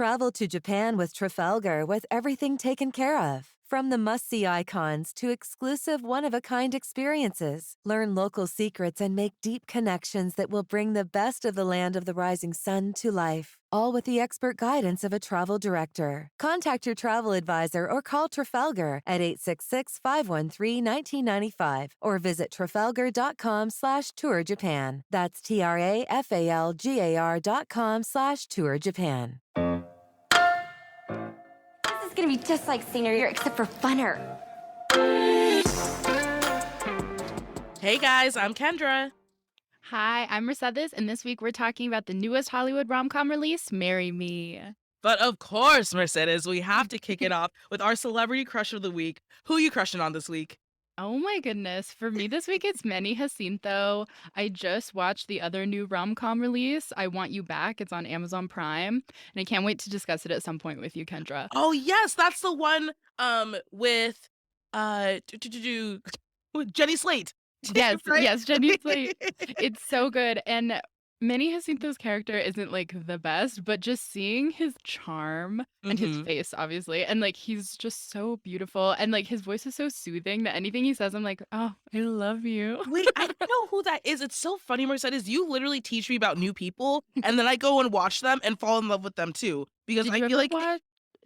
Travel to Japan with Trafalgar with everything taken care of. From the must-see icons to exclusive one-of-a-kind experiences, learn local secrets and make deep connections that will bring the best of the land of the rising sun to life. All with the expert guidance of a travel director. Contact your travel advisor or call Trafalgar at 866-513-1995 or visit trafalgar.com/tour Japan. That's TRAFALGAR.com/tour Japan. This is gonna be just like senior year, except for funner. Hey guys, I'm Kendra. Hi, I'm Mercedes, and this week we're talking about the newest Hollywood rom-com release, Marry Me. But of course, Mercedes, we have to kick it off with our celebrity crush of the week. Who are you crushing on this week? Oh my goodness, for me this week it's Manny Jacinto. I just watched the other new rom-com release, I Want You Back. It's on Amazon Prime, and I can't wait to discuss it at some point with you, Kendra. Oh yes, that's the one with with Jenny Slate. Yes, Right? yes, Jenny Slate. It's so good, and Manny Jacinto's character isn't, like, the best, but just seeing his charm and his Mhm. face, obviously, and, like, he's just so beautiful, and, like, his voice is so soothing that anything he says, I'm like, "Oh, I love you." Wait, I don't know who that is. It's so funny, Mercedes. You literally teach me about new people, and then I go and watch them and fall in love with them too. Because Did I you feel ever like watch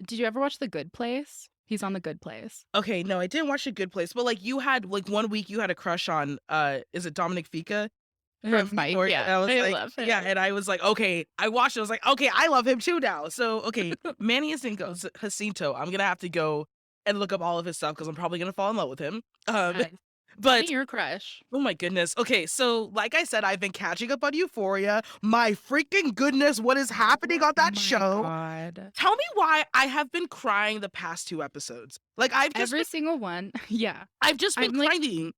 Did you ever watch The Good Place? He's on The Good Place. okay, no, I didn't watch The Good Place, but like you had like one week you had a crush on is it Dominic Fika? From Mike, Euphoria, and yeah, I was I like love yeah, him. and I was like, "Okay." I watched it, I was like, "Okay, I love him too now." So, okay, Manny Jacinto, I'm gonna have to go and look up all of his stuff because 'cause I'm probably gonna fall in love with him. Yes. Tell me But your crush. oh my goodness. Okay, so like I said, I've been catching up on Euphoria. My freaking goodness, what is happening on Oh that my show? god. Tell me why I have been crying the past 2 episodes. Like, Every single one. Yeah. I've just been I'm like crying.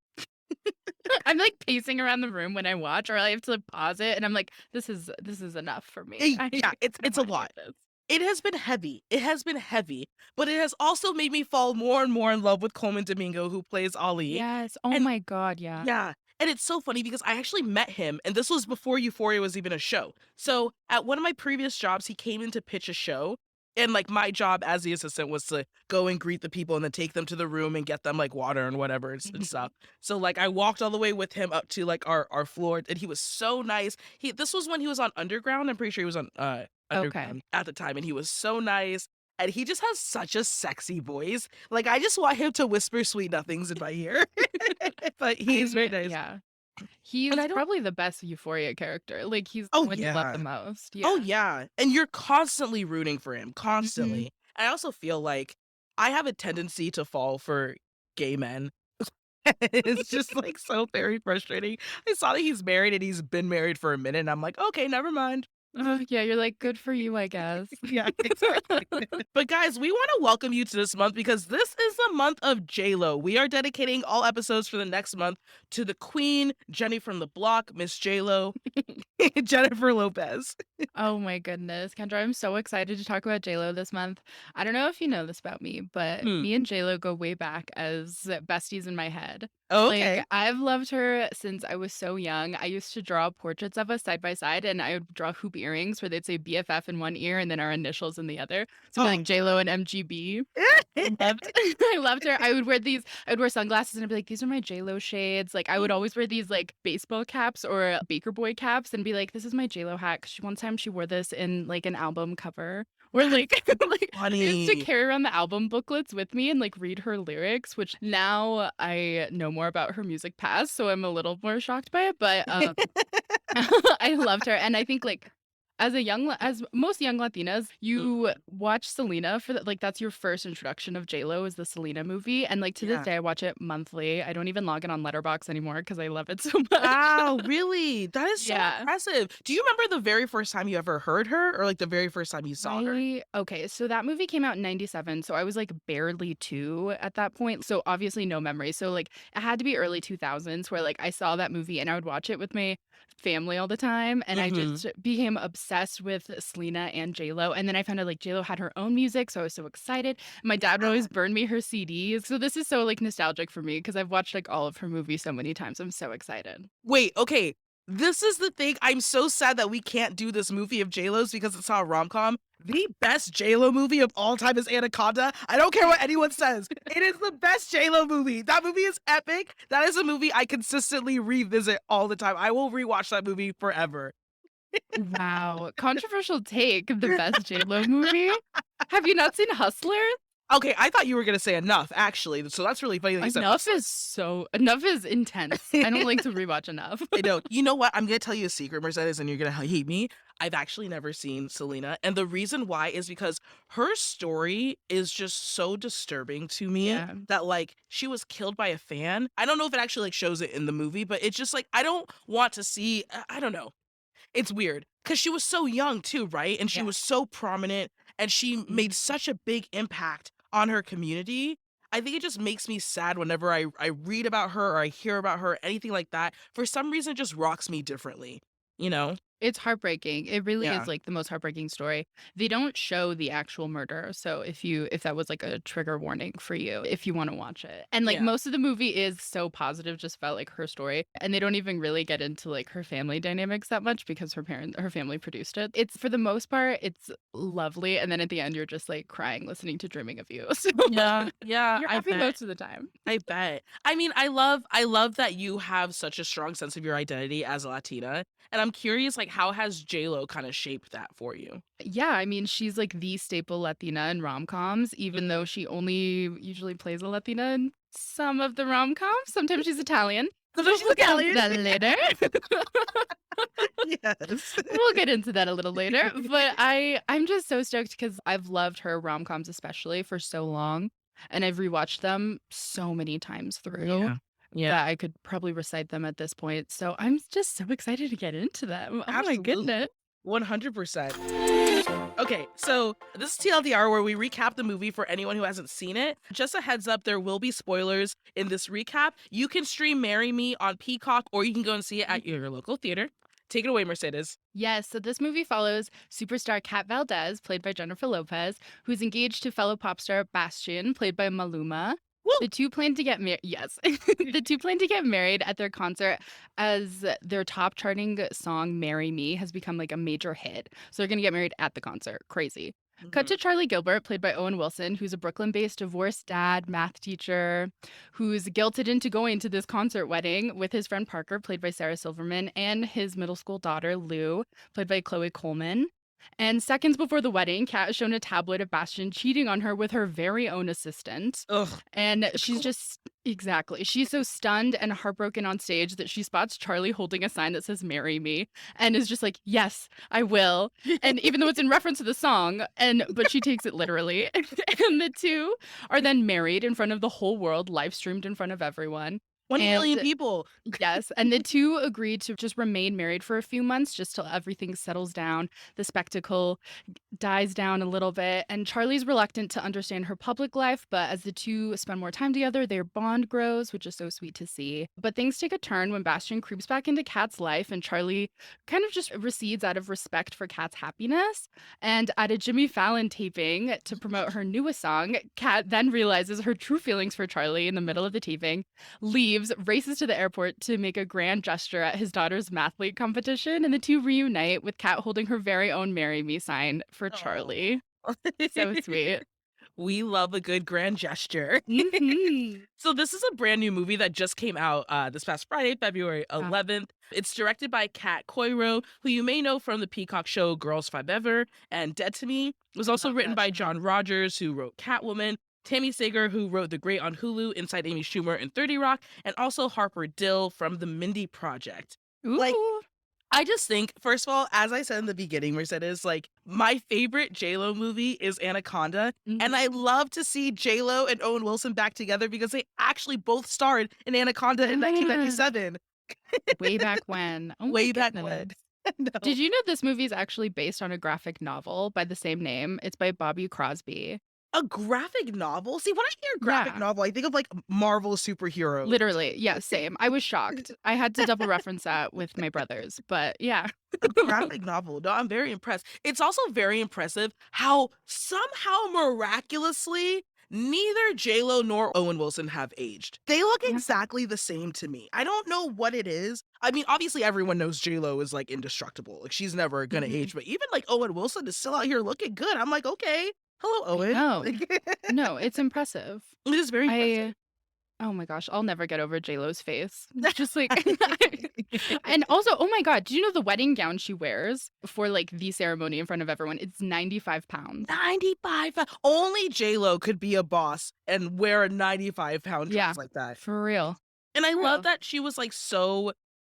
I'm, like, pacing around the room when I watch, or I have to like, pause it, and I'm like, "This is enough for me. I Yeah, I don't it's a wanna hear lot. this." It has been heavy. It has been heavy, but it has also made me fall more and more in love with Coleman Domingo, who plays Ali. Yes. Oh And my god, yeah. yeah, and it's so funny because I actually met him, and this was before Euphoria was even a show. So at one of my previous jobs, he came in to pitch a show, and like my job as the assistant was to go and greet the people and then take them to the room and get them like water and whatever and Mhm. stuff. So like I walked all the way with him up to like our floor, and he was so nice. This was when he was on Underground. I'm pretty sure he was on Okay. Underground at the time, and he was so nice. And he just has such a sexy voice. Like I just want him to whisper sweet nothings in my ear. But he's very nice. Yeah. But He's I don't probably the best Euphoria character, like, he's the oh, one you love the yeah. most, Oh, yeah. yeah, and you're constantly rooting for him, Mhm. constantly. I also feel like I have a tendency to fall for gay men. It's just, like, so very frustrating. I saw that he's married and he's been married for a minute, and I'm like, "Okay, never mind." Yeah, you're like, "Good for you, I guess." Yeah, exactly. But guys, we wanna welcome you to this month because this is the month of J.Lo. We are dedicating all episodes for the next month to the queen, Jenny from the Block, Miss J.Lo, Jennifer Lopez. Oh my goodness, Kendra, I'm so excited to talk about JLo this month. I don't know if you know this about me, but Hmm. me and JLo go way back as besties in my head. Oh, Like, okay. I've loved her since I was so young. I used to draw portraits of us side by side, and I would draw hoop earrings where they'd say BFF in one ear and then our initials in the other. So it'd be Oh. like JLo and MGB. I loved I loved her. I would wear sunglasses and I'd be like, "These are my JLo shades." Like, I would always wear these, like, baseball caps or Baker Boy caps and be like, "This is my JLo hat." 'Cause one time she wore this in, like, an album cover where, like like, I used to Funny. carry around the album booklets with me and, like, read her lyrics, which now I know more about her music past, so I'm a little more shocked by it, but, I loved her, and I think, like, as most young Latinas, you Mhm. watch Selena for the like, that's your first introduction of JLo is the Selena movie, and, like, to this Yeah. day, I watch it monthly. I don't even log in on Letterboxd anymore because I love it so much. Wow, really? That is so Yeah. impressive. Do you remember the very first time you ever heard her or, like, the very first time you saw her? Okay, so that movie came out in '97, so I was, like, barely 2 at that point, so obviously no memory. So, like, it had to be early 2000s where, like, I saw that movie and I would watch it with my family all the time, and I Mhm. just became obsessed with Selena and JLo, and then I found out, like, JLo had her own music, so I was so excited. My dad would always burn me her CDs, so this is so, like, nostalgic for me because 'cause I've watched, like, all of her movies so many times. I'm so excited. Wait, okay. This is the thing, I'm so sad that we can't do this movie of J.Lo's because it's not a rom-com. The best J.Lo movie of all time is Anaconda. I don't care what anyone says. It is the best J.Lo movie. That movie is epic. That is a movie I consistently revisit all the time. I will rewatch that movie forever. Wow. Controversial take, the best J.Lo movie? Have you not seen Hustler? Okay, I thought you were gonna say Enough, actually. So that's really funny that you said Enough Hustler. Enough is intense. I don't like to rewatch Enough. I know. You know what? I'm gonna tell you a secret, Mercedes, and you're gonna hate me. I've actually never seen Selena, and the reason why is because her story is just so disturbing to me Yeah. that like she was killed by a fan. I don't know if it actually like shows it in the movie, but it's just like I don't want to see. I don't know. It's weird because she was so young too, right? And she Yeah. was so prominent, and she made such a big impact on her community. I think it just makes me sad whenever I read about her or I hear about her, anything like that. For some reason, it just rocks me differently, you know? It's heartbreaking. It really Yeah. is like the most heartbreaking story. They don't show the actual murder. So if that was like a trigger warning for you, if you want to watch it. And like Yeah. most of the movie is so positive just about like her story. And they don't even really get into like her family dynamics that much because her family produced it. It's for the most part, it's lovely. And then at the end you're just like crying listening to Dreaming of You. So Yeah, you're I happy bet. most of the time. I bet. I mean, I love that you have such a strong sense of your identity as a Latina. And I'm curious, like, how has J-Lo kind of shaped that for you? Yeah, I mean, she's like the staple Latina in rom-coms, even though she only usually plays a Latina in some of the rom-coms. Sometimes she's Italian. Because she's We'll get into Italian. that later. Yes. We'll get into that a little later. But I'm just so stoked because I've loved her rom-coms especially for so long. And I've rewatched them so many times through Yeah. that I could probably recite them at this point. So I'm just so excited to get into them. Oh my Absolutely. goodness. 100%. Okay, so this is TLDR where we recap the movie for anyone who hasn't seen it. Just a heads up, there will be spoilers in this recap. You can stream Marry Me on Peacock or you can go and see it at your local theater. Take it away, Mercedes. Yes, so this movie follows superstar Kat Valdez, played by Jennifer Lopez, who's engaged to fellow pop star Bastian, played by Maluma. Woo! The two plan to get married. Yes, the two plan to get married at their concert as their top charting song "Marry Me" has become like a major hit. So they're gonna get married at the concert. Crazy. Cut to Charlie Gilbert, played by Owen Wilson, who's a Brooklyn-based divorced dad, math teacher, who's guilted into going to this concert wedding with his friend Parker, played by Sarah Silverman, and his middle school daughter, Lou, played by Chloe Coleman. And seconds before the wedding, Kat is shown a tabloid of Bastian cheating on her with her very own assistant. Ugh. And she's just, exactly. She's so stunned and heartbroken on stage that she spots Charlie holding a sign that says, "Marry me," and is just like, "Yes, I will." And even though it's in reference to the song, but she takes it literally. And the two are then married in front of the whole world, live streamed in front of everyone. 20 million And- people. Yes. And the two agreed to just remain married for a few months just till everything settles down. The spectacle dies down a little bit. And Charlie's reluctant to understand her public life, but as the two spend more time together, their bond grows, which is so sweet to see. But things take a turn when Bastian creeps back into Kat's life and Charlie kind of just recedes out of respect for Kat's happiness. And at a Jimmy Fallon taping to promote her newest song, Kat then realizes her true feelings for Charlie in the middle of the taping, leaves, races to the airport to make a grand gesture at his daughter's mathlete competition, and the two reunite with Kat holding her very own "Marry Me" sign for Charlie. So sweet. We love a good grand gesture. Mhm. So this is a brand new movie that just came out this past Friday, February 11th. It's directed by Kat Coiro, who you may know from the Peacock show Girls Five Ever and Dead to Me. It was also written by John Rogers, who wrote Catwoman, Tammy Sager, who wrote The Great on Hulu, Inside Amy Schumer and 30 Rock, and also Harper Dill from The Mindy Project. Like, Ooh. I just think, first of all, as I said in the beginning, Mercedes, like, my favorite J.Lo movie is Anaconda, and I love to see J.Lo and Owen Wilson back together because they actually both starred in Anaconda in 1997. Way back when. Oh my Way back goodness. when. No. Did you know this movie is actually based on a graphic novel by the same name? It's by Bobby Crosby. A graphic novel? See, when I hear graphic Yeah. novel, I think of like Marvel superhero. Literally. Yeah, same. I was shocked. I had to double reference that with my brothers, but yeah. A graphic novel. No, I'm very impressed. It's also very impressive how somehow miraculously neither J.Lo nor Owen Wilson have aged. They look Yeah. exactly the same to me. I don't know what it is. I mean, obviously everyone knows J.Lo is like indestructible. Like she's never gonna age, but even like Owen Wilson is still out here looking good. I'm like, okay, hello, I Owen. know. Like, No, it's impressive. it is very impressive. Oh my gosh, I'll never get over J.Lo's face. Just like and also, oh my god, do you know the wedding gown she wears for like the ceremony in front of everyone? It's 95 pounds. 95 only J.Lo could be a boss and wear a 95-pound Yeah, dress like that. for real. And I For love real. that she was like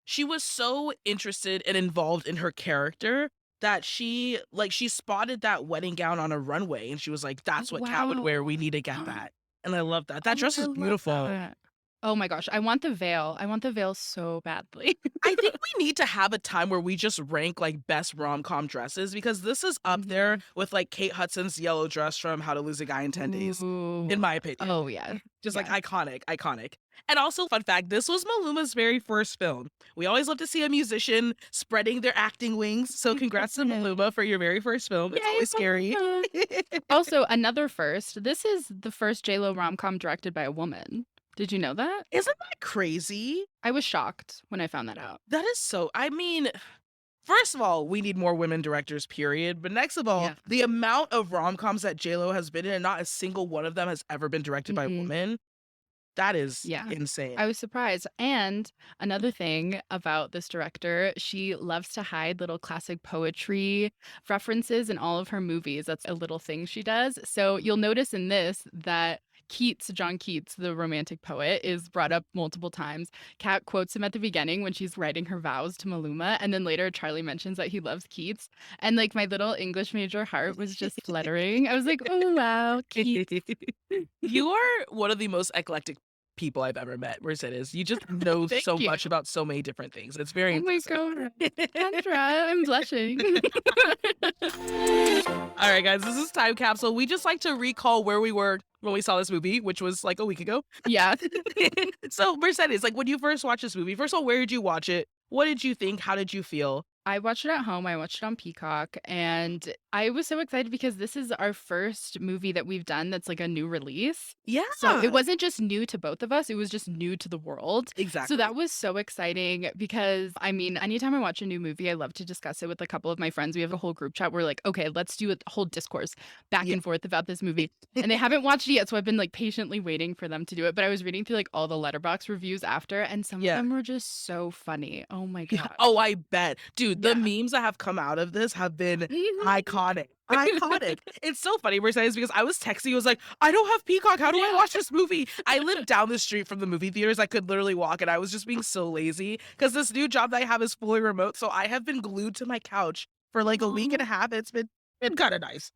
she was so interested and involved in her character that she spotted that wedding gown on a runway and she was like, Oh, that's what Kat would wow. wear. We need to get that. And I love that. That Oh, dress I is love beautiful. that. Oh my gosh, I want the veil. I want the veil so badly. I think we need to have a time where we just rank like best rom-com dresses because this is up there with like Kate Hudson's yellow dress from How to Lose a Guy in 10 Days, Ooh. in my opinion. Oh, yeah. Just like Yeah. iconic, iconic. And also, fun fact, this was Maluma's very first film. We always love to see a musician spreading their acting wings. So congrats to Maluma for your very first film. It's Yay, always scary. Maluma. Also, another first. This is the first J.Lo rom-com directed by a woman. Did you know that? Isn't that crazy? I was shocked when I found that out. That is so, I mean, first of all, we need more women directors, period. But next of all, Yeah. the amount of rom-coms that J.Lo has been in, and not a single one of them has ever been directed by a woman. That is Yeah. insane. I was surprised. And another thing about this director, she loves to hide little classic poetry references in all of her movies. That's a little thing she does. So you'll notice in this that John Keats, the romantic poet, is brought up multiple times. Kat quotes him at the beginning when she's writing her vows to Maluma, and then later Charlie mentions that he loves Keats. And like my little English major heart was just fluttering. I was like, oh wow, Keats. You are one of the most eclectic people I've ever met, Mercedes. You just know Thank so you. much about so many different things. It's very Oh my impressive. god. Kendra, I'm blushing. All right, guys, this is Time Capsule. We just like to recall where we were when we saw this movie, which was like a week ago. Yeah. So, Mercedes, like when you first watched this movie, first of all, where did you watch it? What did you think? How did you feel? I watched it at home. I watched it on Peacock, and I was so excited because this is our first movie that we've done that's like a new release. Yeah. So it wasn't just new to both of us, it was just new to the world. Exactly. So that was so exciting because, I mean, anytime I watch a new movie, I love to discuss it with a couple of my friends. We have a whole group chat. We're like, okay, let's do a whole discourse back Yeah. and forth about this movie. And they haven't watched it yet, so I've been like patiently waiting for them to do it. But I was reading through like all the Letterboxd reviews after, and some Yeah. of them were just so funny. Oh my Yeah. god. Oh, I bet. Dude, the Yeah. memes that have come out of this have been Mhm. iconic. Iconic. It's so funny, Mercedes, because I was texting, I was like, I don't have Peacock. How do I watch this movie? I live down the street from the movie theaters. I could literally walk, and I was just being so lazy because this new job that I have is fully remote. So I have been glued to my couch for like a week and a half. It's been kind of nice.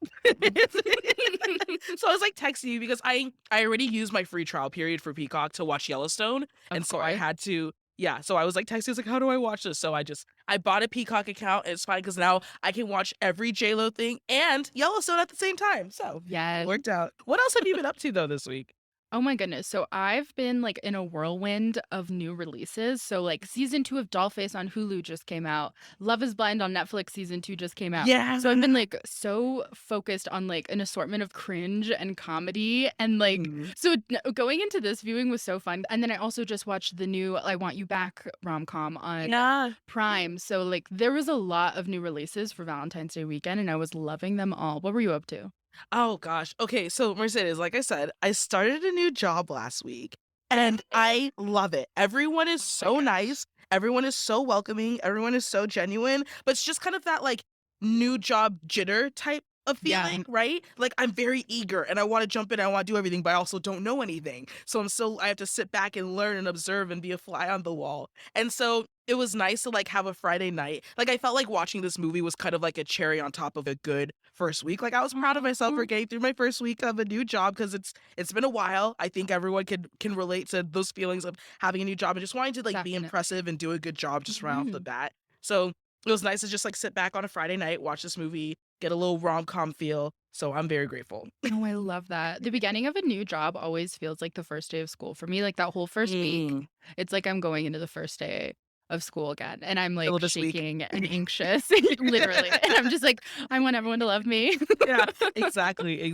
So I was like texting you because I already used my free trial period for Peacock to watch Yellowstone. And so I course. had to, yeah. So I was like texting, I was like, how do I watch this? So I bought a Peacock account. And it's fine because now I can watch every J.Lo thing and Yellowstone at the same time. So it Yes. worked out. What else have you been up to though this week? Oh my goodness. So I've been like in a whirlwind of new releases. So like season 2 of Dollface on Hulu just came out. Love is Blind on Netflix season 2 just came out. Yeah. So I've been like so focused on like an assortment of cringe and comedy and like so going into this viewing was so fun. And then I also just watched the new I Want You Back rom-com on Yeah. Prime. So like there was a lot of new releases for Valentine's Day weekend and I was loving them all. What were you up to? Oh gosh. Okay, so Mercedes, like I said, I started a new job last week and I love it. Everyone is so nice. Everyone is so welcoming. Everyone is so genuine. But it's just kind of that like new job jitter type of Yeah. feeling, right? Like I'm very eager and I want to jump in, I want to do everything, but I also don't know anything. So I have to sit back and learn and observe and be a fly on the wall. And so it was nice to like have a Friday night. Like I felt like watching this movie was kind of like a cherry on top of a good first week. Like I was proud of myself for getting through my first week of a new job because it's been a while. I think everyone can relate to those feelings of having a new job and just wanting to like be Definitely. impressive and do a good job just right off the bat. So it was nice to just like sit back on a Friday night, watch this movie, get a little rom-com feel. So I'm very grateful. Oh, I love that. The beginning of a new job always feels like the first day of school for me. Like that whole first week, it's like I'm going into the first day of school again. And I'm like Syllabus week. shaking and anxious, literally. And I'm just like, I want everyone to love me. Yeah, exactly.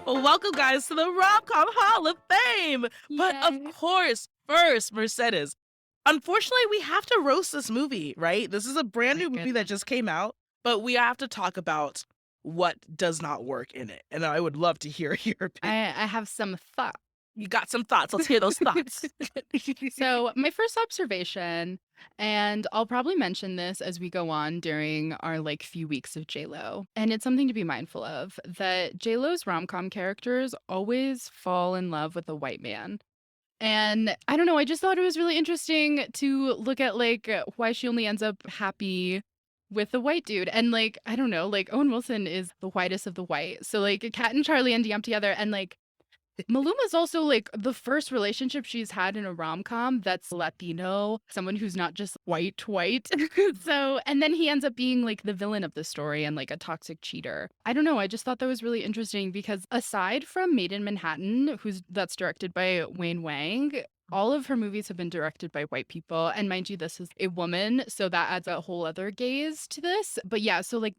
Well, welcome, guys, to the Rom-Com Hall of Fame. But Yay. of course, first, Mercedes, unfortunately, we have to roast this movie, right? This is a brand new movie that just came out, but we have to talk about what does not work in it. And I would love to hear your opinion. I have some thoughts. You got some thoughts. Let's hear those thoughts. So, my first observation, and I'll probably mention this as we go on during our like few weeks of J.Lo, and it's something to be mindful of that J.Lo's rom-com characters always fall in love with a white man. And I don't know, I just thought it was really interesting to look at like why she only ends up happy with the white dude. And like, I don't know, like Owen Wilson is the whitest of the white. So like Kat and Charlie ending up together, and like Maluma's also like the first relationship she's had in a rom-com that's Latino, someone who's not just white. So, and then he ends up being like the villain of the story and like a toxic cheater. I don't know, I just thought that was really interesting because aside from Made in Manhattan, that's directed by Wayne Wang, all of her movies have been directed by white people. And mind you, this is a woman, so that adds a whole other gaze to this. But yeah, so like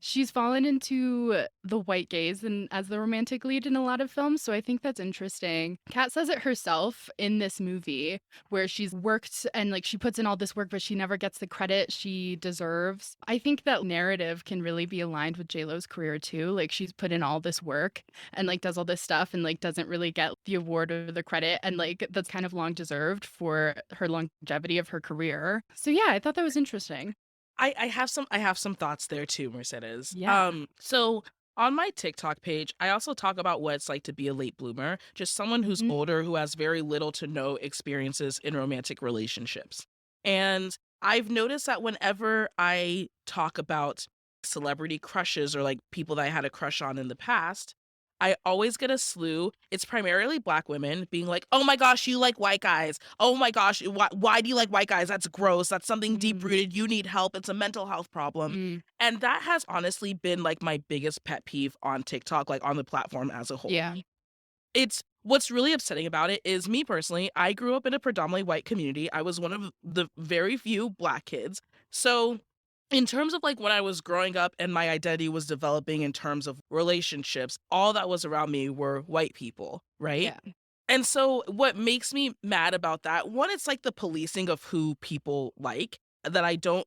she's fallen into the white gaze and as the romantic lead in a lot of films. So I think that's interesting. Kat says it herself in this movie where she's worked and like she puts in all this work, but she never gets the credit she deserves. I think that narrative can really be aligned with J.Lo's career too. Like she's put in all this work and like does all this stuff and like doesn't really get the award or the credit. And like that's kind of long deserved for her longevity of her career. So yeah, I thought that was interesting. I have some thoughts there too, Mercedes. Yeah. So on my TikTok page, I also talk about what it's like to be a late bloomer, just someone who's older who has very little to no experiences in romantic relationships. And I've noticed that whenever I talk about celebrity crushes or like people that I had a crush on in the past, I always get a slew. It's primarily Black women being like, oh my gosh, you like white guys. Oh my gosh, why do you like white guys? That's gross. That's something deep rooted. You need help. It's a mental health problem. And that has honestly been like my biggest pet peeve on TikTok, like on the platform as a whole. Yeah. It's what's really upsetting about it is me personally, I grew up in a predominantly white community. I was one of the very few Black kids. So in terms of like when I was growing up and my identity was developing in terms of relationships, all that was around me were white people, right? Yeah. And so what makes me mad about that, one, it's like the policing of who people like that I don't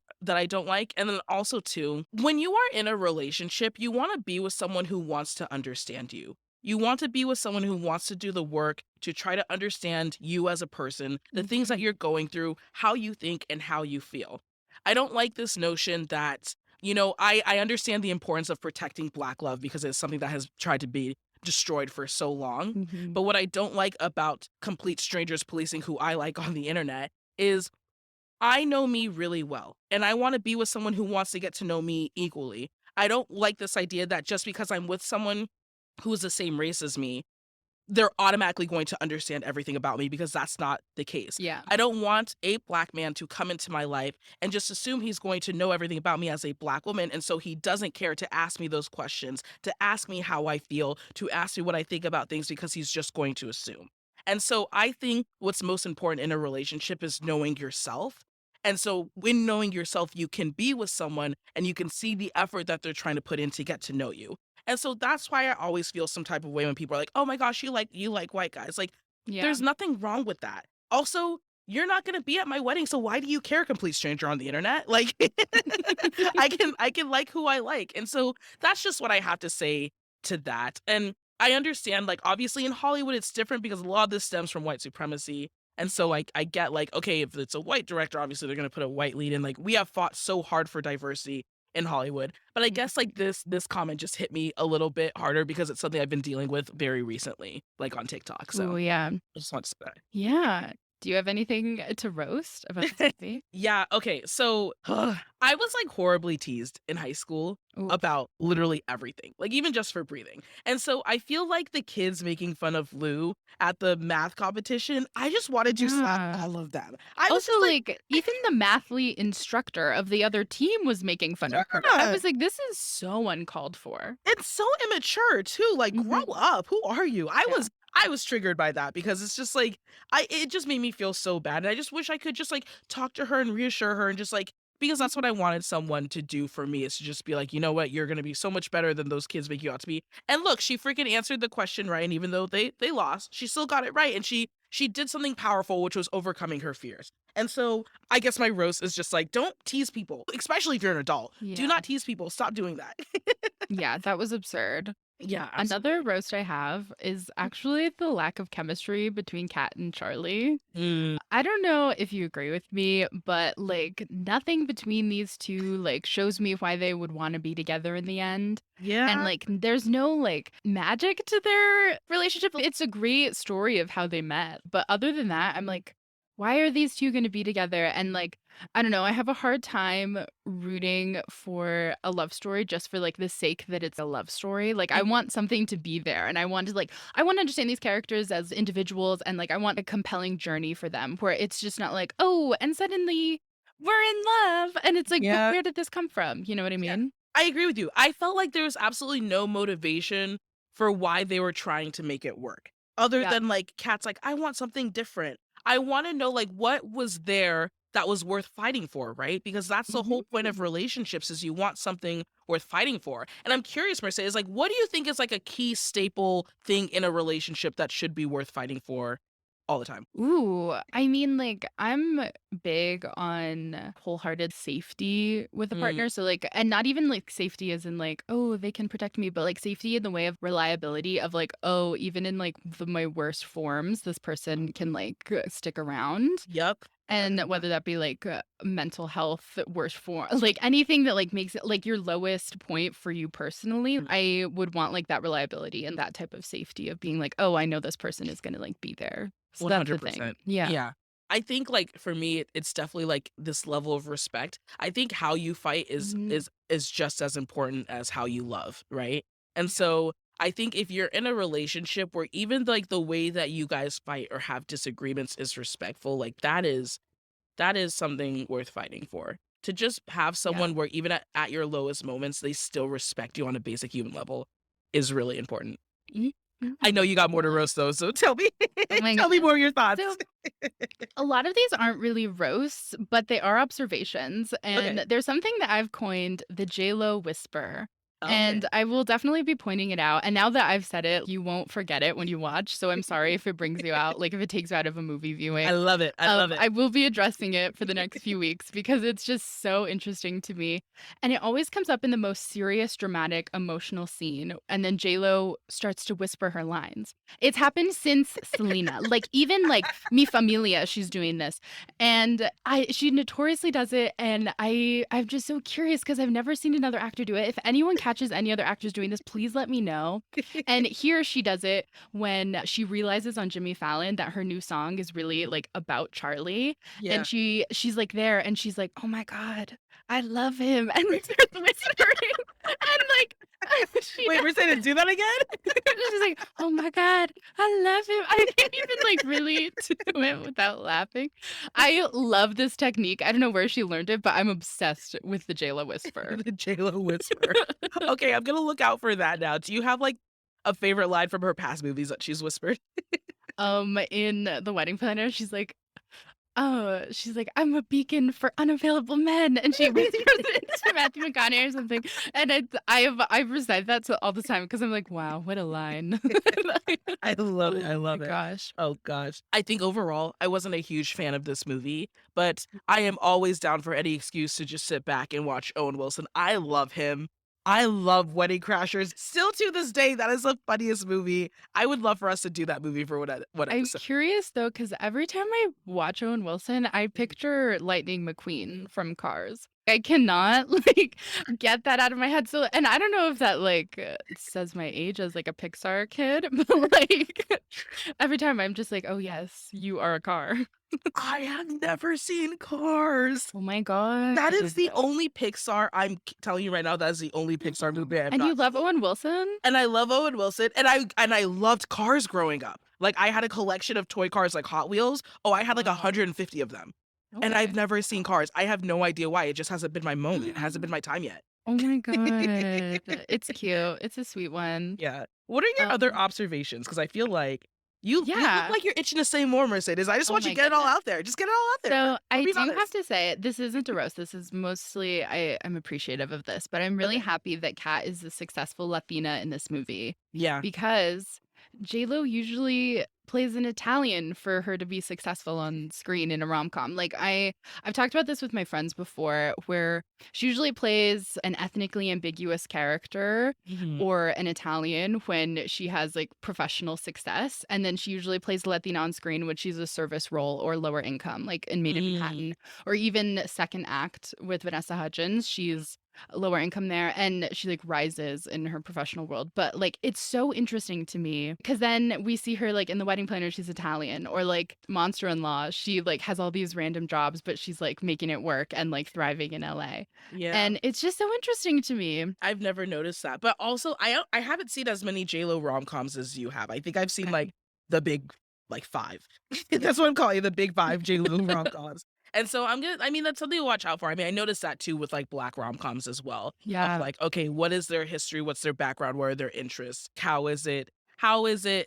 like. And then also two, when you are in a relationship, you want to be with someone who wants to understand you. You want to be with someone who wants to do the work to try to understand you as a person, the things that you're going through, how you think and how you feel. I don't like this notion that, you know, I understand the importance of protecting Black love because it's something that has tried to be destroyed for so long. But what I don't like about complete strangers policing who I like on the internet is I know me really well, and I want to be with someone who wants to get to know me equally. I don't like this idea that just because I'm with someone who is the same race as me, they're automatically going to understand everything about me because that's not the case. Yeah. I don't want a Black man to come into my life and just assume he's going to know everything about me as a Black woman. And so he doesn't care to ask me those questions, to ask me how I feel, to ask me what I think about things because he's just going to assume. And so I think what's most important in a relationship is knowing yourself. And so when knowing yourself, you can be with someone and you can see the effort that they're trying to put in to get to know you. And so that's why I always feel some type of way when people are like, oh my gosh, you like white guys. Like, there's nothing wrong with that. Also, you're not going to be at my wedding, so why do you care, complete stranger on the internet? Like, I can like who I like. And so that's just what I have to say to that. And I understand, like, obviously in Hollywood, it's different because a lot of this stems from white supremacy. And so I get like, okay, if it's a white director, obviously they're going to put a white lead in. Like, we have fought so hard for diversity in Hollywood. But I guess like this comment just hit me a little bit harder because it's something I've been dealing with very recently, like on TikTok. So Oh, yeah. I just want to say that. Yeah. Do you have anything to roast about this movie? Yeah, okay. So I was like horribly teased in high school Ooh. about literally everything, like even just for breathing. And so I feel like the kids making fun of Lou at the math competition, I just wanted to slap all of them. I was Also, just like, even the mathlete instructor of the other team was making fun of her. I Yeah. was like, this is so uncalled for. It's so immature too. Like, grow up. Who are you? I was triggered by that because it's just like it just made me feel so bad. And I just wish I could just like talk to her and reassure her and just like because that's what I wanted someone to do for me is to just be like, you know what, you're gonna be so much better than those kids make you out to be. And look, she freaking answered the question right, and even though they lost, she still got it right, and she did something powerful, which was overcoming her fears. And so I guess my roast is just like, don't tease people, especially if you're an adult. Do Yeah. not tease people. Stop doing that. Yeah, that was absurd. Yeah, Another roast I have is actually the lack of chemistry between Kat and Charlie. Mm, I don't know if you agree with me, but like nothing between these two like shows me why they would want to be together in the end. And yeah. like there's no like magic to their relationship. It's a great story of how they met. But other than that, I'm like, why are these two going to be together? And like, I don't know, I have a hard time rooting for a love story just for like the sake that it's a love story. Like I want something to be there and I want to understand these characters as individuals and like I want a compelling journey for them where it's just not like, oh, and suddenly we're in love. And it's like, but Yeah. where did this come from? You know what I Yeah. mean? I agree with you. I felt like there was absolutely no motivation for why they were trying to make it work. Other Yeah. than like Kat's like, I want something different. I want to know like what was there that was worth fighting for, right? Because that's the whole point of relationships is you want something worth fighting for. And I'm curious, Mercedes, like what do you think is like a key staple thing in a relationship that should be worth fighting for all the time? Ooh, I mean, like, I'm big on wholehearted safety with a Mm, partner. So, like, and not even like safety as in like, oh, they can protect me, but like safety in the way of reliability of like, oh, even in like my worst forms, this person can like stick around. yep. And whether that be like mental health, worst form, like anything that like makes it like your lowest point for you personally, I would want like that reliability and that type of safety of being like, oh, I know this person is going to like be there. So that's the thing. 100%. Yeah. Yeah. I think like for me it's definitely like this level of respect. I think how you fight is Mhm. is just as important as how you love, right? And so I think if you're in a relationship where even like the way that you guys fight or have disagreements is respectful, like that is something worth fighting for. To just have Yeah. someone where even at your lowest moments they still respect you on a basic human level is really important. Mhm. I know Mhm. you got more to roast though, so tell me Oh my tell me goodness. more of your thoughts. So a lot of these aren't really roasts, but they are observations. And Okay. there's something that I've coined the J.Lo whisper. Okay. And I will definitely be pointing it out. And now that I've said it, you won't forget it when you watch. So I'm sorry if it brings you out, like if it takes you out of a movie I viewing. love it. I love it. I will be addressing it for the next few weeks because it's just so interesting to me. And it always comes up in the most serious, dramatic, emotional scene. And then J-Lo starts to whisper her lines. It's happened since Selena. Like even like Mi Familia, she's doing this. And she notoriously does it. And I'm just so curious because I've never seen another actor do it. If anyone catches any other actors doing this, please let me know. And here she does it when she realizes on Jimmy Fallon that her new song is really like about Charlie. Yeah. And she's like there and she's like, "Oh my God, I love him." And like starts whispering. And like she Wait, does we're saying to do that again? she's like, "Oh my God, I love him." I can't even like really do it without laughing. I love this technique. I don't know where she learned it, but I'm obsessed with the Jayla whisper. The J.Lo whisper. Okay, I'm gonna look out for that now. Do you have like a favorite line from her past movies that she's whispered? In The Wedding Planner, she's like, oh, she's like, "I'm a beacon for unavailable men," and she whispers it to Matthew McConaughey or something. And I've recited that all the time because I'm like, wow, what a line. I love it. I Oh my love it. gosh. Oh gosh. I think overall, I wasn't a huge fan of this movie, but I am always down for any excuse to just sit back and watch Owen Wilson. I love him. I love Wedding Crashers. Still to this day, that is the funniest movie. I would love for us to do that movie for what I'm episode? curious though, because every time I watch Owen Wilson, I picture Lightning McQueen from Cars. I cannot like get that out of my head. So, and I don't know if that like says my age as like a Pixar kid, but like every time I'm just like, oh yes, you are a car. I have never seen Cars. Oh my god. That is the only Pixar telling you right now, that is the only Pixar movie I have And you not love seen. Owen Wilson? And I love Owen Wilson, and I loved Cars growing up. Like, I had a collection of toy cars like Hot Wheels. Oh, I had like Wow. 150 of them. And Okay. I've never seen Cars. I have no idea why. It just hasn't been my moment. It hasn't been my time yet. Oh my god. It's cute. It's a sweet one. Yeah. What are your other Um, observations? Because I feel like You look Yeah. like you're itching to say more, Mercedes. I just Oh want you my to get it all goodness. out there. Just get it all out there. So I'm I being do have honest. to say, this isn't a roast. This is mostly I'm appreciative of this, but I'm really Okay. happy that Kat is a successful Latina in this movie Yeah. because J.Lo usually plays an Italian for her to be successful on screen in a rom-com. Like I've talked about this with my friends before, where she usually plays an ethnically ambiguous character Mhm. or an Italian when she has like professional success. And then she usually plays Latina on screen when she's a service role or lower income, like in Made in Mm. Manhattan, or even Second Act with Vanessa Hudgens. She's lower income there and she like rises in her professional world. But like it's so interesting to me because then we see her like in The Wedding Planner, she's Italian, or like Monster in Law, she like has all these random jobs, but she's like making it work and like thriving in LA. Yeah. And it's just so interesting to me. I've never noticed that. But also I haven't seen as many J-Lo rom-coms as you have. I think I've seen like Okay. the big like 5. That's what I'm calling it, the big 5 J-Lo rom-coms. And so I mean, that's something to watch out for. I mean, I noticed that too with like Black rom-coms as well. Of Yeah. like, okay, what is their history? What's their background? What are their interests? How is it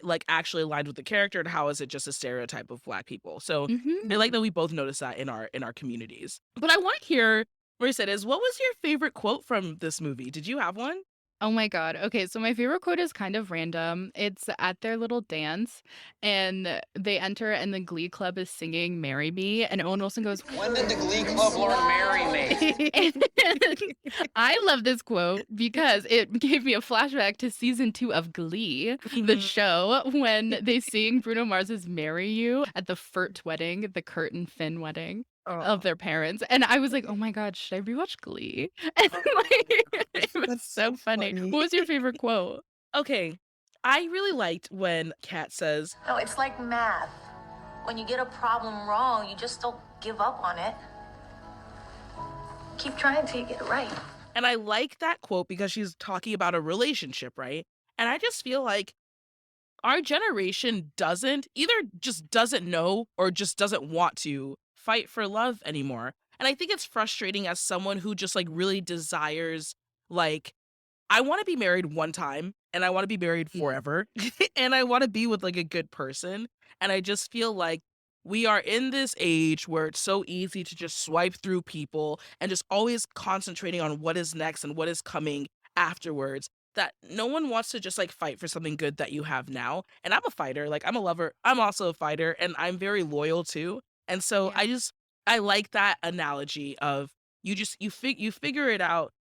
like actually aligned with the character, and how is it just a stereotype of Black people? So Hmm. I like that we both noticed that in our communities. But I want to hear, Mercedes, what was your favorite quote from this movie? Did you have one? Oh my God. Okay, so my favorite quote is kind of random. It's at their little dance, and they enter, and the Glee Club is singing "Marry Me," and Owen Wilson goes, When did the Glee Club learn Marry Me? and I love this quote because it gave me a flashback to season 2 of Glee, the show, when they sing Bruno Mars's "Marry You" at the Furt wedding, the Kurt and Finn wedding of Oh, their parents. And I was like, oh my God, should I rewatch Glee? And like, it was that's so so funny. funny. What was your favorite quote? Okay. I really liked when Kat says, No, it's like math. When you get a problem wrong, you just don't give up on it. Keep trying till you get it right. and I like that quote because she's talking about a relationship, right? And I just feel like our generation doesn't know or just doesn't want to fight for love anymore. And I think it's frustrating as someone who just like really desires, like, I want to be married one time and I want to be married Mm. forever and I want to be with like a good person. And I just feel like we are in this age where it's so easy to just swipe through people and just always concentrating on what is next and what is coming afterwards, that no one wants to just like fight for something good that you have now. And I'm a fighter, like I'm a lover, I'm also a fighter, and I'm very loyal too. And so Yeah. I like that analogy of you figure it out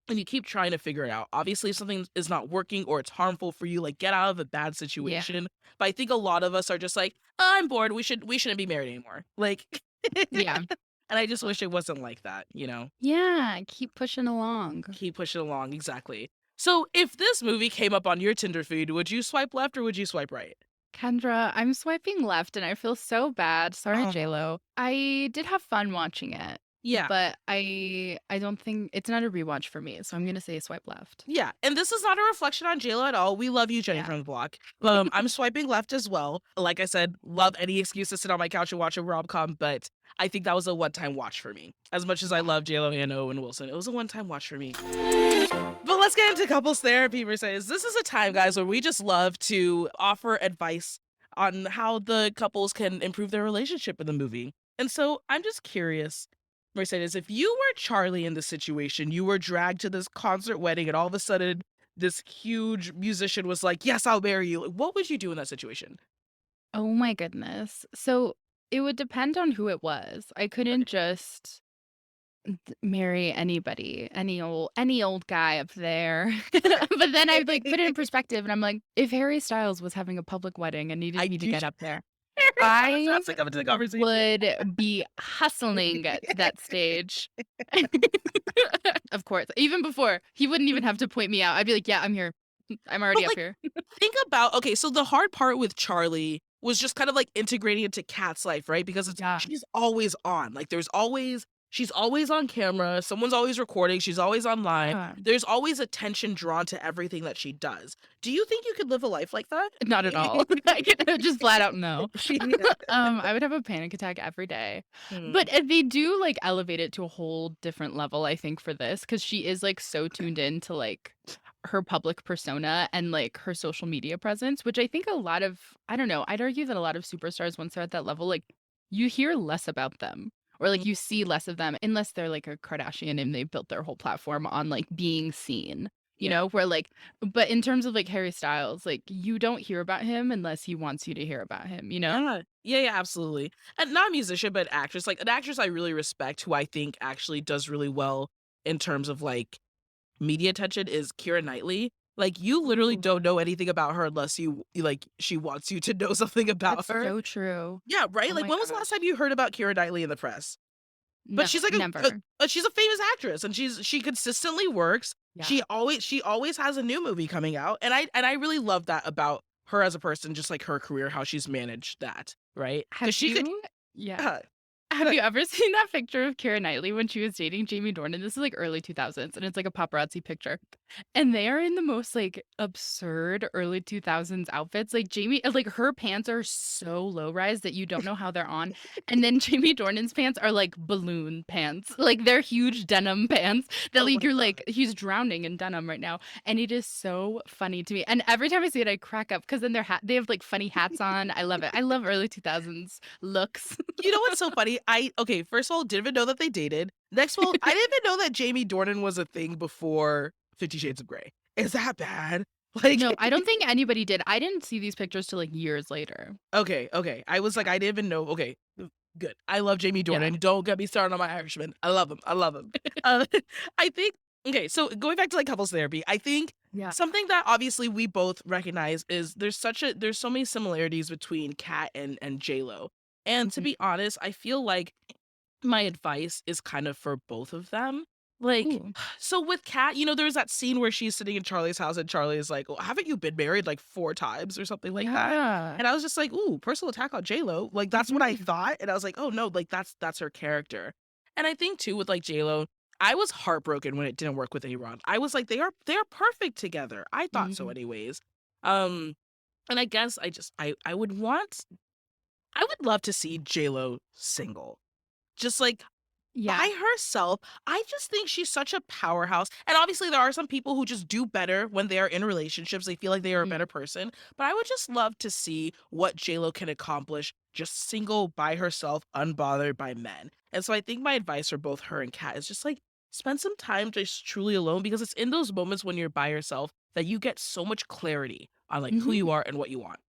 and you keep trying to figure it out. Obviously, if something is not working or it's harmful for you, like get out of a bad Yeah. situation. But I think a lot of us are just like, oh, I'm bored. We shouldn't be married anymore. Like, Yeah. and I just wish it wasn't like that. Yeah. Keep pushing along. Keep pushing along. Exactly. So if this movie came up on your Tinder feed, would you swipe left or would you swipe right? Kendra, I'm swiping left and I feel so bad. Sorry, Oh, JLo. I did have fun watching it, yeah. but I don't think it's not a rewatch for me. So I'm gonna say swipe left. Yeah, and this is not a reflection on JLo at all. We love you, Jenny Yeah. from the block. I'm swiping left as well. Like I said, love any excuse to sit on my couch and watch a rom-com, but I think that was a one-time watch for me. As much as I love JLo and Owen Wilson, it was a one-time watch for me. But let's get into couples therapy, Mercedes. This is a time, guys, where we just love to offer advice on how the couples can improve their relationship in the movie. And so I'm just curious, Mercedes, if you were Charlie in this situation, you were dragged to this concert wedding, and all of a sudden, this huge musician was like, "Yes, I'll marry you." Like, what would you do in that situation? Oh my goodness. So it would depend on who it was. I couldn't just marry anybody, any old guy up there. But then I like put it in perspective and I'm like, if Harry Styles was having a public wedding and needed I me to do. get up there, I I was to come into the conversation. would be hustling to that stage. Of course. Even before, he wouldn't even have to point me out. I'd be like, yeah, I'm here. I'm already But up like, here. think about, okay, so the hard part with Charlie was just kind of like integrating into Kat's life, right? Because Yeah. she's always on. Like she's always on camera. Someone's always recording. She's always online. Yeah. There's always attention drawn to everything that she does. Do you think you could live a life like that? Not at all. I could just flat out no. Yeah. I would have a panic attack every day. Hmm. But they do like elevate it to a whole different level, I think, for this, because she is like so tuned in to like her public persona and like her social media presence, which I think a lot of, I don't know, I'd argue that a lot of superstars, once they're at that level, like you hear less about them or like you see less of them unless they're like a Kardashian and they built their whole platform on like being seen. You Yeah. know, where like, but in terms of like Harry Styles, like you don't hear about him unless he wants you to hear about him, you know? Yeah. Yeah, yeah, absolutely. And not a musician, but actress. Like an actress I really respect who I think actually does really well in terms of like media attention is Keira Knightley. Like you literally Ooh. don't know anything about her unless like she wants you to know something about That's her. so true. Yeah, right? Oh Like my when was the last gosh. time you heard about Keira Knightley in the press? But No, she's like never. she's a famous actress and she consistently works. Yeah. She always has a new movie coming out. And I really love that about her as a person, just like her career, how she's managed that, right? Have Because she could you? Yeah. uh, Have you ever seen that picture of Keira Knightley when she was dating Jamie Dornan? This is like early 2000s and it's like a paparazzi picture. And they are in the most like absurd early 2000s outfits. Like Jamie, like her pants are so low rise that you don't know how they're on. And then Jamie Dornan's pants are like balloon pants. Like they're huge denim pants that oh like my you're God. like, he's drowning in denim right now. And it is so funny to me. And every time I see it, I crack up because then they have like funny hats on. I love it. I love early 2000s looks. You know what's so funny? Okay, first of all, didn't even know that they dated. Next of all, I didn't even know that Jamie Dornan was a thing before 50 Shades of Grey. Is that bad? Like, No, I don't think anybody did. I didn't see these pictures till like years later. okay. I was like, I didn't even know. Okay, good. I love Jamie Yeah. Dornan. Don't get me started on my Irishman. I love him. I love him. I think, okay, so going back to like couples therapy, I think Yeah. something that obviously we both recognize is there's so many similarities between Kat and J.Lo. And to Mhm. be honest, I feel like my advice is kind of for both of them. Like, Ooh. so with Kat, there's that scene where she's sitting in Charlie's house and Charlie is like, well, haven't you been married like 4 times or something like that? Yeah. And I was just like, ooh, personal attack on J-Lo. Like, that's what I Mhm. thought. And I was like, oh no, like that's her character. And I think too with like J-Lo, I was heartbroken when it didn't work with Aaron. I was like, they're perfect together. I thought so Mhm. anyways. Um, and I guess I would love to see J-Lo single. Just like Yeah. by herself. I just think she's such a powerhouse. And obviously, there are some people who just do better when they are in relationships. They feel like they are a Mm. better person. But I would just love to see what JLo can accomplish just single by herself, unbothered by men. And so I think my advice for both her and Kat is just like spend some time just truly alone because it's in those moments when you're by yourself that you get so much clarity on like who Mhm. you are and what you want.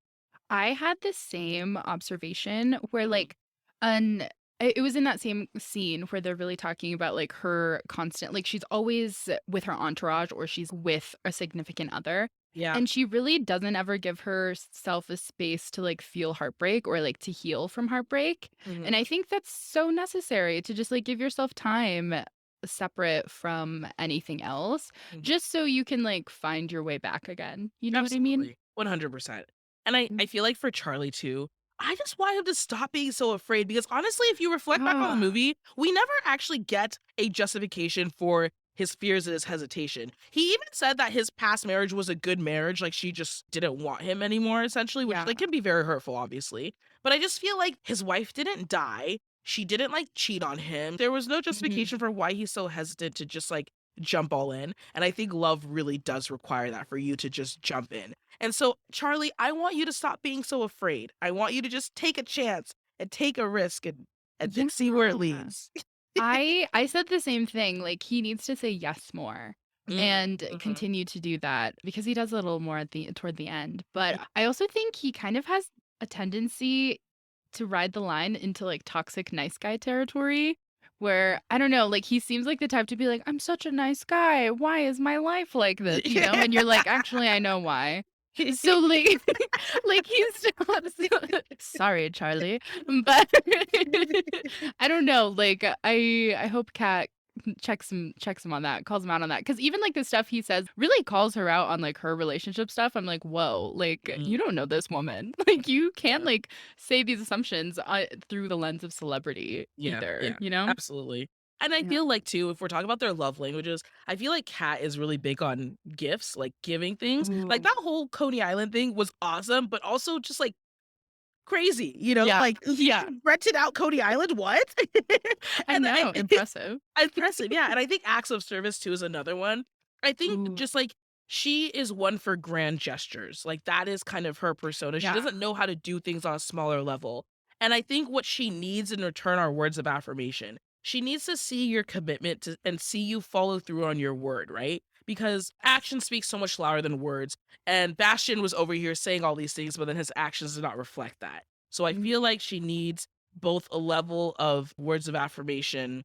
I had the same observation where Mm. like an it was in that same scene where they're really talking about like her constant like she's always with her entourage or she's with a significant other Yeah. and she really doesn't ever give herself a space to like feel heartbreak or like to heal from heartbreak. Mhm. And I think that's so necessary to just like give yourself time separate from anything else Mhm. just so you can like find your way back again. You know what I mean? Absolutely. 100%. And I feel like for Charlie too, I just want him to stop being so afraid because honestly, if you reflect back on the Ah, movie, we never actually get a justification for his fears and his hesitation. He even said that his past marriage was a good marriage, like she just didn't want him anymore, essentially, which yeah. like can be very hurtful, obviously. But I just feel like his wife didn't die. She didn't like cheat on him. There was no Mhm. justification for why he's so hesitant to just like jump all in. And I think love really does require that for you to just jump in. And so, Charlie, I want you to stop being so afraid. I want you to just take a chance and take a risk and see where it Yeah. leads. I said the same thing, like, he needs to say yes more and Mhm. continue to do that because he does a little more at the toward the end, but I also think he kind of has a tendency to ride the line into, like, toxic nice guy territory where, I don't know, like, he seems like the type to be like, "I'm such a nice guy. Why is my life like this?" You know? And you're like, "Actually, I know why." So, like like, he's sorry, Charlie, but I don't know, like, I hope Kat checks him on that, calls him out on that, because even, like, the stuff he says really calls her out on, like, her relationship stuff. I'm like, "Whoa, like, Mhm. you don't know this woman." Like, you can't, Yeah. like, say these assumptions, through the lens of celebrity Yeah. either, Yeah. you know? Absolutely. And I Yeah. feel like too, if we're talking about their love languages, I feel like Kat is really big on gifts, like giving things. Like Ooh. that whole Coney Island thing was awesome, but also just like crazy, Yeah. like Yeah. rented out Coney Island, what? I And know, impressive. impressive, yeah, and I think acts of service too is another one. I think Ooh. just like she is one for grand gestures. Like, that is kind of her persona. She Yeah. doesn't know how to do things on a smaller level. And I think what she needs in return are words of affirmation. She needs to see your commitment to, and see you follow through on your word, right? Because action speaks so much louder than words. And Bastion was over here saying all these things, but then his actions did not reflect that. So I feel like she needs both a level of words of affirmation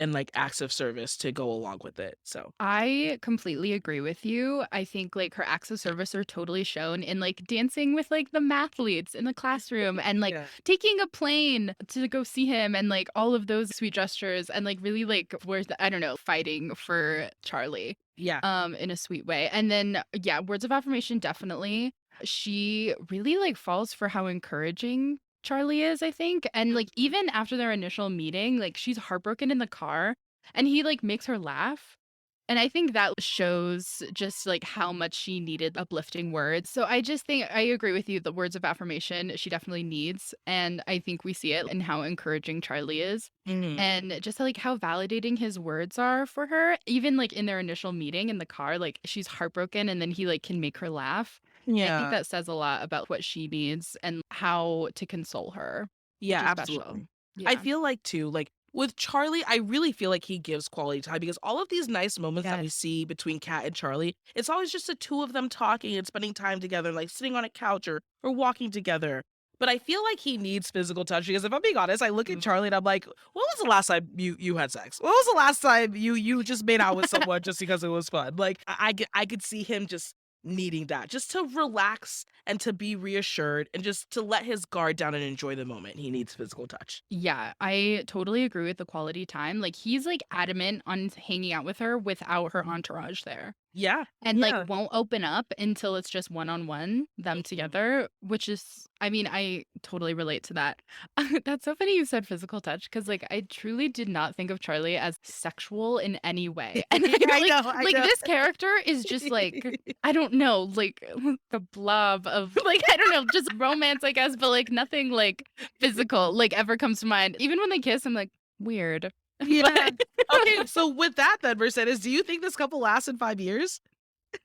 and like acts of service to go along with it. So I completely agree with you. I think like her acts of service are totally shown in like dancing with like the mathletes in the classroom and like yeah. taking a plane to go see him and like all of those sweet gestures and like really like where's the, I don't know, fighting for Charlie Yeah. in a sweet way. And then yeah, words of affirmation definitely. She really like falls for how encouraging Charlie is, I think. And like even after their initial meeting, like she's heartbroken in the car and he like makes her laugh. And I think that shows just like how much she needed uplifting words. So I just think I agree with you. The words of affirmation she definitely needs. And I think we see it in how encouraging Charlie is. Mhm. And just like how validating his words are for her, even like in their initial meeting in the car, like she's heartbroken and then he like can make her laugh. I think Yeah. that says a lot about what she needs and how to console her, Yeah, which is special. absolutely. I Yeah. feel like too, like with Charlie, I really feel like he gives quality time because all of these nice moments that we Yes. see between Kat and Charlie, it's always just the two of them talking and spending time together, like sitting on a couch or walking together. But I feel like he needs physical touch because if I'm being honest, I look at Charlie and I'm like, when was the last time you had sex? When was the last time you just made out with someone just because it was fun? Like I could see him just needing that, just to relax and to be reassured and just to let his guard down and enjoy the moment. He needs physical touch. Yeah, I totally agree with the quality time. Like he's like adamant on hanging out with her without her entourage there. Yeah. And Yeah. like won't open up until it's just one-on-one them together, which is I mean, I totally relate to that. That's so funny you said physical touch because like I truly did not think of Charlie as sexual in any way. And I like, know, I like know. this character is just like I don't know, like the blob of like I don't know, just romance, I guess, but like nothing like physical like ever comes to mind. Even when they kiss, I'm like, weird. Yeah. But Okay, so with that then, Mercedes, do you think this couple lasts in 5 years?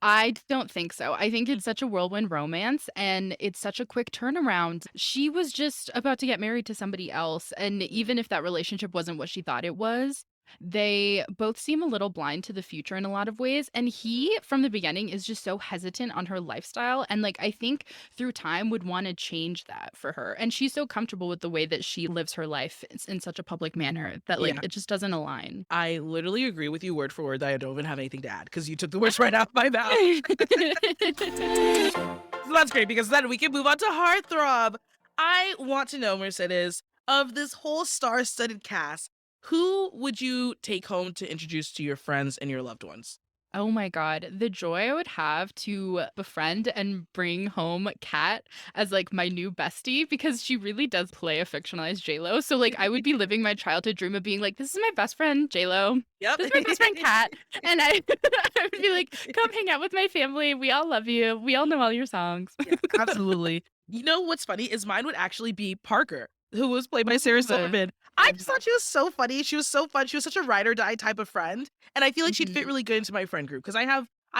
I don't think so. I think it's such a whirlwind romance and it's such a quick turnaround. She was just about to get married to somebody else. And even if that relationship wasn't what she thought it was, they both seem a little blind to the future in a lot of ways. And he, from the beginning, is just so hesitant on her lifestyle. And like, I think through time would want to change that for her. And she's so comfortable with the way that she lives her life in such a public manner that like Yeah. it just doesn't align. I literally agree with you word for word that I don't even have anything to add because you took the words right out of my mouth. So that's great because then we can move on to Heartthrob. I want to know, Mercedes, of this whole star-studded cast, who would you take home to introduce to your friends and your loved ones? Oh my God. The joy I would have to befriend and bring home Kat as like my new bestie because she really does play a fictionalized J.Lo. So like I would be living my childhood dream of being like, this is my best friend, J.Lo. Yep. This is my best friend, Kat. And I would be like, come hang out with my family. We all love you. We all know all your songs. Yeah, absolutely. You know what's funny is mine would actually be Parker, who was played by Sarah Silverman. I just thought she was so funny. She was so fun. She was such a ride or die type of friend. And I feel like she'd fit really good into my friend group because I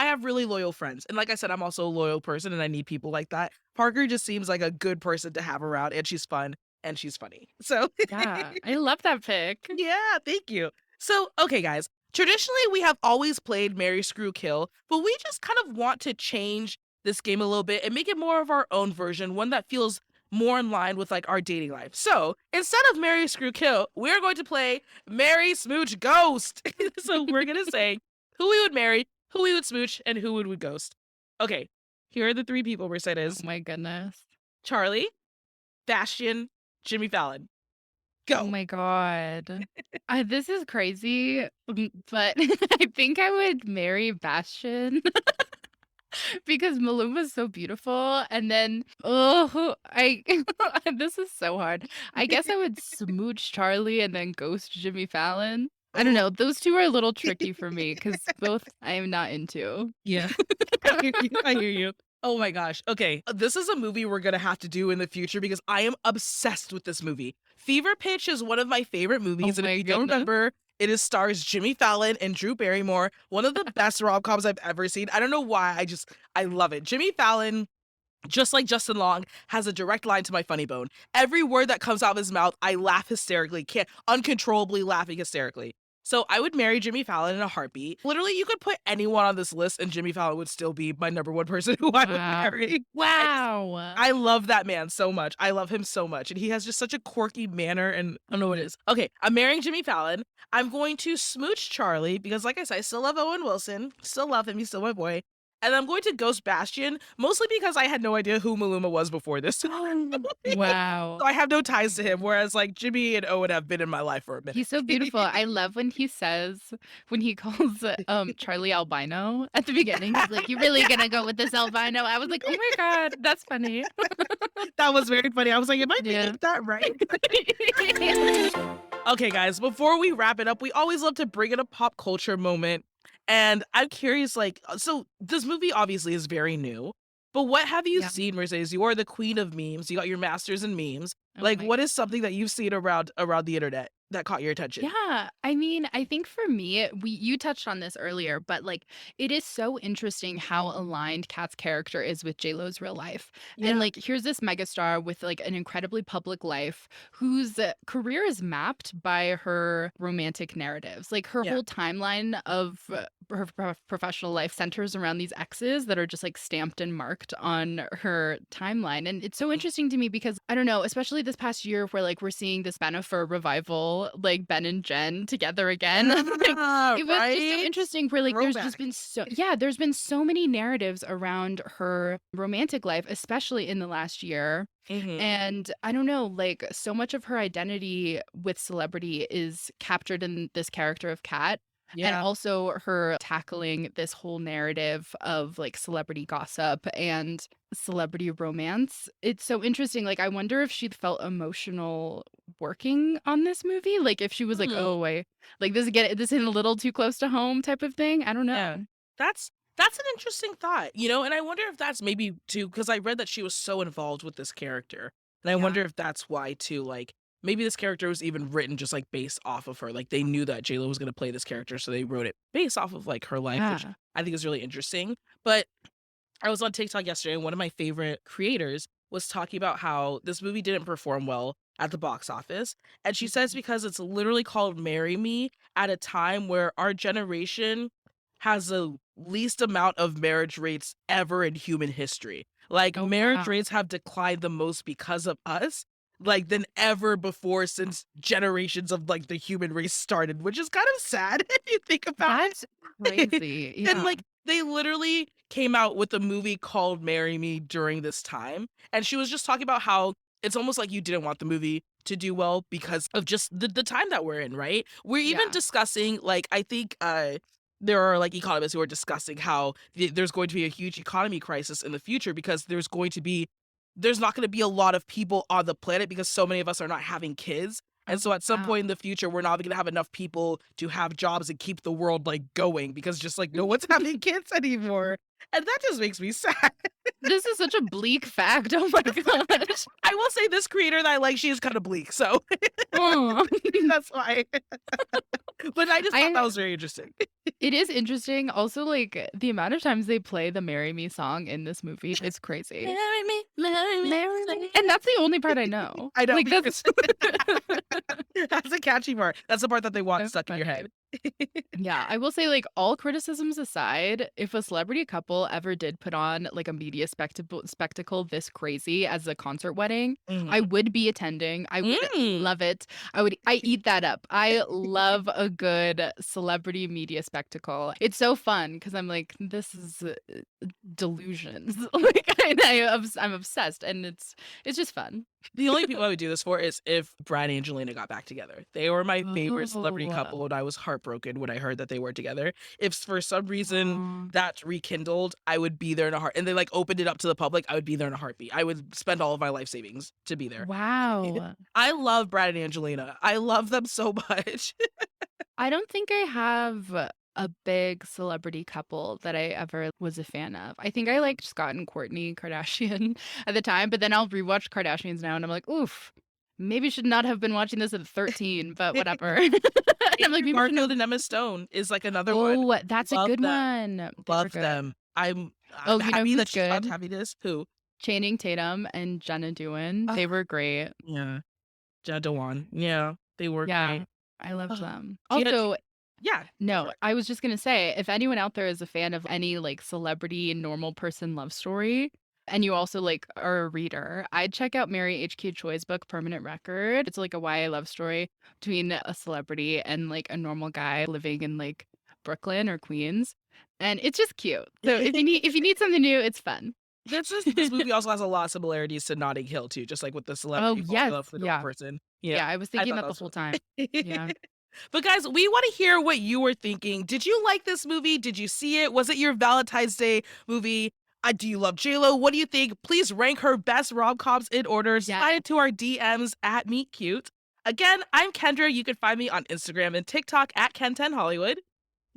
have really loyal friends. And like I said, I'm also a loyal person and I need people like that. Parker just seems like a good person to have around and she's fun and she's funny. So Yeah, I love that pick. yeah, thank you. So, okay, guys. Traditionally, we have always played Marry, Screw, Kill, but we just kind of want to change this game a little bit and make it more of our own version, one that feels more in line with like our dating life. So instead of Marry, Screw, Kill, we're going to play Marry, Smooch, Ghost. So we're going to say who we would marry, who we would smooch, and who we would ghost. Okay, here are the three people, Mercedes. Oh my goodness. Charlie, Bastion, Jimmy Fallon. Go. Oh my God. This is crazy, but I think I would marry Bastion because Maluma's so beautiful. And then, this is so hard. I guess I would smooch Charlie and then ghost Jimmy Fallon. I don't know. Those two are a little tricky for me because both I am not into. Yeah. I hear you. I hear you. Oh my gosh. Okay. This is a movie we're going to have to do in the future because I am obsessed with this movie. Fever Pitch is one of my favorite movies. Oh And my if you don't goodness. remember, It is stars Jimmy Fallon and Drew Barrymore, one of the best rom-coms I've ever seen. I don't know why, I love it. Jimmy Fallon, just like Justin Long, has a direct line to my funny bone. Every word that comes out of his mouth, I laugh hysterically, can't uncontrollably laughing hysterically. So I would marry Jimmy Fallon in a heartbeat. Literally, you could put anyone on this list and Jimmy Fallon would still be my number one person who I would marry. Wow. I love that man so much. I love him so much. And he has just such a quirky manner, and I don't know what it is. Okay, I'm marrying Jimmy Fallon. I'm going to smooch Charlie because, like I said, I still love Owen Wilson. Still love him. He's still my boy. And I'm going to ghost Bastian, mostly because I had no idea who Maluma was before this. Wow. So I have no ties to him, whereas like Jimmy and Owen have been in my life for a minute. He's so beautiful. I love when he calls Charlie albino at the beginning. He's like, "You really gonna go with this albino?" I was like, "Oh my God, that's funny." That was very funny. I was like, am I Yeah. thinking that right? Okay, guys, before we wrap it up, we always love to bring in a pop culture moment. And I'm curious, like, so this movie obviously is very new, but what have you Yeah. seen, Mercedes? You are the queen of memes. You got your masters in memes. Oh Like, my what is something that you've seen around the internet that caught your attention? Yeah, I mean, I think for me, you touched on this earlier, but like it is so interesting how aligned Kat's character is with J.Lo's real life. And Yeah. like here's this megastar with like an incredibly public life whose career is mapped by her romantic narratives. Like her Yeah. whole timeline of her professional life centers around these exes that are just like stamped and marked on her timeline. And it's so interesting to me because I don't know, especially this past year where like we're seeing this Bennifer revival, like Ben and Jen together again. Like, Ah, it was just so right? interesting where like Throwback. there's been so many narratives around her romantic life, especially in the last year. Mhm. And I don't know, like so much of her identity with celebrity is captured in this character of Kat. And Yeah. also her tackling this whole narrative of like celebrity gossip and celebrity romance. It's so interesting. Like, I wonder if she'd felt emotional working on this movie. Like, if she was like, Hmm. oh, like this is a little too close to home type of thing. I don't know. Yeah. That's an interesting thought, and I wonder if that's maybe too, because I read that she was so involved with this character. And I Yeah. wonder if that's why too, like maybe this character was even written just like based off of her. Like they knew that JLo was gonna play this character, so they wrote it based off of like her life, which Yeah. I think is really interesting. But I was on TikTok yesterday, and one of my favorite creators was talking about how this movie didn't perform well at the box office. And she says because it's literally called Marry Me at a time where our generation has the least amount of marriage rates ever in human history. Like Oh, marriage wow. rates have declined the most because of us, like than ever before since generations of like the human race started, which is kind of sad if you think about it. That's crazy. And Yeah. like they literally came out with a movie called Marry Me during this time. And she was just talking about how it's almost like you didn't want the movie to do well because of just the time that we're in, right? We're even Yeah. discussing, like, I think there are like economists who are discussing how there's going to be a huge economy crisis in the future because there's not going to be a lot of people on the planet because so many of us are not having kids. And so at some Wow. point in the future, we're not going to have enough people to have jobs and keep the world like going because just like no one's having kids anymore. And that just makes me sad. This is such a bleak fact. Oh my gosh. I will say this creator that I like, she is kind of bleak. So Oh. that's why. But I just thought I that was very interesting. It is interesting. Also, like the amount of times they play the "Marry Me" song in this movie is crazy. Marry me, marry me. Marry me. And that's the only part I know. I know. Like that's That's a catchy part. That's the part that they want so stuck in your funny. head. Yeah, I will say, like, all criticisms aside, if a celebrity couple ever did put on like a media spectacle this crazy as a concert wedding, I Mhm. would be attending. I would Mm. love it. I eat that up. I love a good celebrity media spectacle. It's so fun because I'm like, this is delusions. Like I'm obsessed, and it's just fun. The only people I would do this for is if Brad and Angelina got back together. They were my favorite celebrity Oh. couple, and I was heartbroken when I heard that they were together. If for some reason Aw. that rekindled, I would be there in a heart. And they like opened it up to the public, I would be there in a heartbeat. I would spend all of my life savings to be there. Wow. I love Brad and Angelina. I love them so much. I don't think I have a big celebrity couple that I ever was a fan of. I think I liked Scott and Kourtney Kardashian at the time, but then I'll rewatch Kardashians now and I'm like, oof, maybe should not have been watching this at 13, but whatever. And I'm like, maybe Garfield and Emma Stone is like another one. oh, that's a Love good them. one. They were Love good. them. I'm Oh, you know happy who's that she stopped good? having this. Who? Channing Tatum and Jenna Dewan. They Ah, were great. yeah. Jadawan. Yeah, they were Yeah, great. I loved Ugh. them. Gina, Also, yeah. no, Sorry. I was just gonna say, if anyone out there is a fan of any like celebrity normal person love story, and you also like are a reader, I'd check out Mary H.K. Choi's book Permanent Record. It's like a YA love story between a celebrity and like a normal guy living in like Brooklyn or Queens. And it's just cute. So if you need something new, it's fun. This movie also has a lot of similarities to Notting Hill too, just like with the Oh celebrity falling in yes, love with the normal yeah. person. Yeah, Yeah, I was I thinking thought that that the was whole really time. Yeah. But guys, we want to hear what you were thinking. Did you like this movie? Did you see it? Was it your Valentine's Day movie? Do you love J.Lo? What do you think? Please rank her best rom-coms in order. Yeah. Slide it to our DMs at Meet Cute. Again, I'm Kendra. You can find me on Instagram and TikTok at Ken10Hollywood.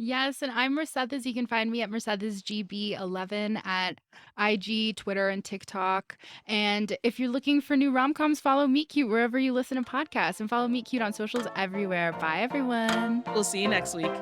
Yes, and I'm Mercedes. You can find me at MercedesGB11 at IG, Twitter, and TikTok. And if you're looking for new rom-coms, follow Meet Cute wherever you listen to podcasts and follow Meet Cute on socials everywhere. Bye, everyone. We'll see you next week.